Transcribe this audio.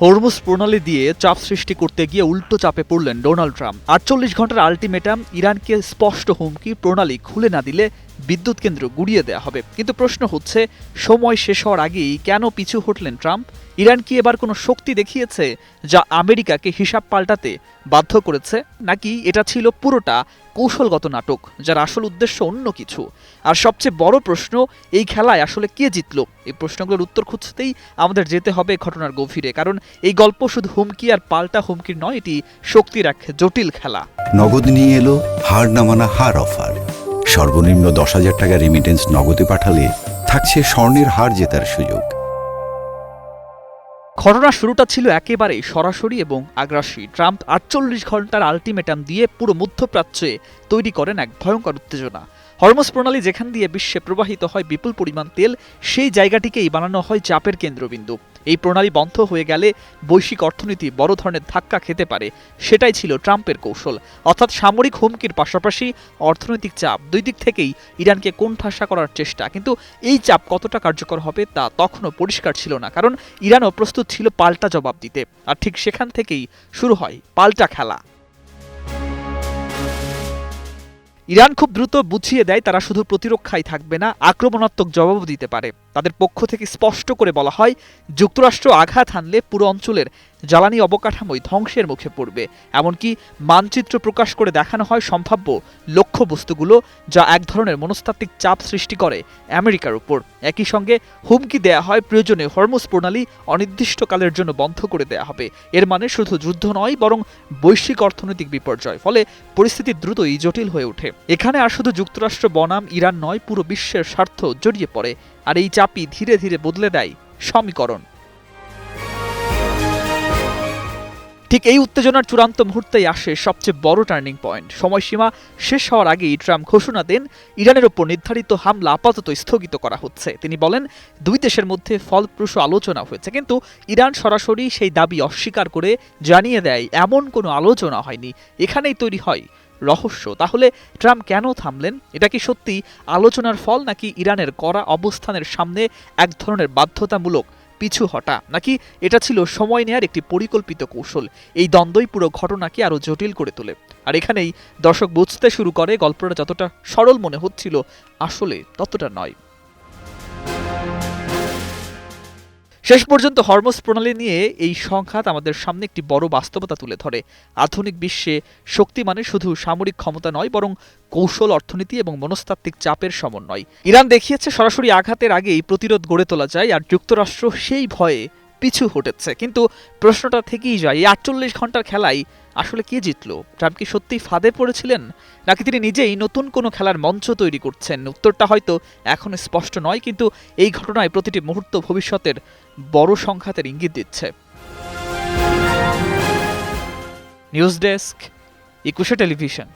Hormuz প্রণালী দিয়ে চাপ সৃষ্টি করতে গিয়ে উল্টো চাপে পড়লেন ডোনাল্ড ট্রাম্প। 48 ঘন্টার আলটিমেটাম, ইরানকে স্পষ্ট হুমকি, প্রণালী খুলে না দিলে বিদ্যুৎ কেন্দ্র গুড়িয়ে দেওয়া হবে। কিন্তু প্রশ্ন হচ্ছে, সময় শেষ হওয়ার আগেই কেন পিছু হটলেন ট্রাম্প? ইরান কি এবার কোনো শক্তি দেখিয়েছে যা আমেরিকাকে হিসাব পাল্টাতে বাধ্য করেছে, নাকি এটা ছিল পুরোটা কৌশলগত নাটক যার আসল উদ্দেশ্য অন্য কিছু? আর সবচেয়ে বড় প্রশ্ন, এই খেলায় আসলে কে জিতল? এই প্রশ্নগুলোর উত্তর খুঁজতেই আমাদের যেতে হবে ঘটনার গভীরে, কারণ এই গল্প শুধু হুমকি আর পাল্টা হুমকির নয়, এটি শক্তির এক জটিল খেলা। নগদ নিয়ে এলো হার না মানা হার অফার। সর্বনিম্ন 10,000 টাকা রেমিটেন্স নগদে পাঠালে থাকছে স্বর্ণের হার জেতার সুযোগ। ঘটনার শুরুটা ছিল একেবারেই সরাসরি এবং আগ্রাসী। ট্রাম্প 48 ঘন্টার আলটিমেটাম দিয়ে পুরো মধ্যপ্রাচ্যে তৈরি করেন এক ভয়ঙ্কর উত্তেজনা। হরমুজ প্রণালী যেখান দিয়ে বিশ্বে প্রবাহিত হয় বিপুল পরিমাণ তেল, সেই জায়গাটিকেই বানানো হয় চাপের কেন্দ্রবিন্দু। এই প্রণালী বন্ধ হয়ে গেলে বৈশ্বিক অর্থনীতি বড় ধরনের ধাক্কা খেতে পারে, সেটাই ছিল ট্রাম্পের কৌশল। অর্থাৎ সামরিক হুমকির পাশাপাশি অর্থনৈতিক চাপ, দুই দিক থেকেই ইরানকে কোণঠাসা করার চেষ্টা। কিন্তু এই চাপ কতটা কার্যকর হবে তা তখনও পরিষ্কার ছিল না, কারণ ইরানও প্রস্তুত ছিল পাল্টা জবাব দিতে। আর ঠিক সেখান থেকেই শুরু হয় পাল্টা খেলা। ইরান খুব দ্রুত বুঝিয়ে দেয় তারা শুধু প্রতিরক্ষায় থাকবে না, আক্রমণাত্মক জবাবও দিতে পারে। তাদের পক্ষ থেকে স্পষ্ট করে বলা হয়, যুক্তরাষ্ট্র আঘাত হানলে পুরো অঞ্চলের জ্বালানি অবকাঠামোই ধ্বংসের মুখে পড়বে। এমনকি মানচিত্র প্রকাশ করে দেখানো হয় সম্ভাব্য লক্ষ্যবস্তুগুলো, যা এক ধরনের মনস্তাত্ত্বিক চাপ সৃষ্টি করে আমেরিকার উপর। একই সঙ্গে হুমকি দেয়া হয়, প্রয়োজনে হরমুজ প্রণালী অনির্দিষ্টকালের জন্য বন্ধ করে দেয়া হবে। এর মানে শুধু যুদ্ধ নয়, বরং বৈশ্বিক অর্থনৈতিক বিপর্যয়। ফলে পরিস্থিতি দ্রুতই জটিল হয়ে ওঠে। এখানে আর শুধু যুক্তরাষ্ট্র বনাম ইরান নয়, পুরো বিশ্বের স্বার্থ জড়িয়ে পড়ে। আর এই চাপই ধীরে ধীরে বদলে দেয় সমীকরণ। ঠিক এই উত্তেজনার চূড়ান্ত মুহূর্তেই আসে সবচেয়ে বড় টার্নিং পয়েন্ট। সময়সীমা শেষ হওয়ার আগেই ট্রাম্প ঘোষণা দেন, ইরানের ওপর নির্ধারিত হামলা আপাতত স্থগিত করা হচ্ছে। তিনি বলেন, দুই দেশের মধ্যে ফলপ্রসূ আলোচনা হয়েছে, কিন্তু ইরান সরাসরি সেই দাবি অস্বীকার করে জানিয়ে দেয় এমন কোনো আলোচনা হয়নি। এখানেই তৈরি হয় রহস্য। তাহলে ট্রাম্প কেন থামলেন? এটা কি সত্যি আলোচনার ফল, নাকি ইরানের কড়া অবস্থানের সামনে এক ধরনের বাধ্যতামূলক পিছু হটা, নাকি এটা ছিল সময় নেয়ার একটি পরিকল্পিত কৌশল? এই দ্বন্দ্বই পুরো ঘটনাকে আরো জটিল করে তোলে। আর এখানেই দর্শক বুঝতে শুরু করে গল্পটা যতটা সরল মনে হচ্ছিল, আসলে ততটা নয়। শেষ পর্যন্ত হরমুজ প্রণালী নিয়ে এই সংঘাত আমাদের সামনে একটি বড় বাস্তবতা তুলে ধরে। আধুনিক বিশ্বে শক্তি মানে শুধু সামরিক ক্ষমতা নয়, বরং কৌশল, অর্থনীতি এবং মনস্তাত্ত্বিক চাপের সমন্বয়। ইরান দেখিয়েছে সরাসরি আঘাতের আগেই প্রতিরোধ গড়ে তোলা যায়, আর যুক্তরাষ্ট্র সেই ভয়ে পিছু হটেছে। কিন্তু প্রশ্নটা থেকেই যায়, এই 48 ঘন্টার খেলায় আসলে কে জিতল? ট্রাম্প কি সত্যিই ফাঁদে পড়েছিলেন, নাকি তিনি নিজেই নতুন কোনো খেলার মঞ্চ তৈরি করছেন? উত্তরটা হয়তো এখন স্পষ্ট নয়, কিন্তু এই ঘটনায় প্রতিটি মুহূর্ত ভবিষ্যতের বড় সংঘাতের ইঙ্গিত দিচ্ছে। নিউজ ডেস্ক, একুশে টেলিভিশন।